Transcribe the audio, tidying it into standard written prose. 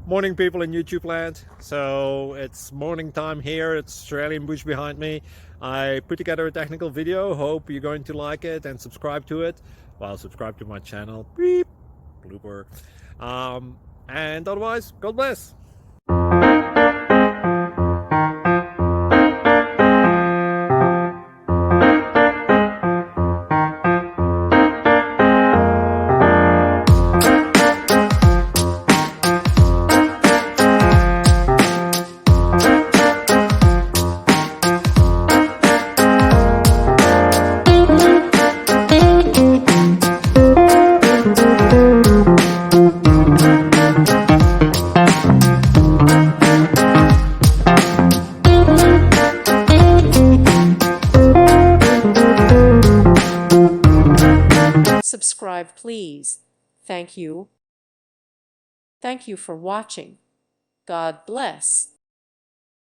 Morning, people in YouTube land. So it's morning time here. It's Australian bush behind me. I put together a technical video. Hope you're going to like it and subscribe to it. Well, subscribe to my channel. Beep. Blooper. And otherwise, God bless. Subscribe, please. Thank you. Thank you for watching. God bless.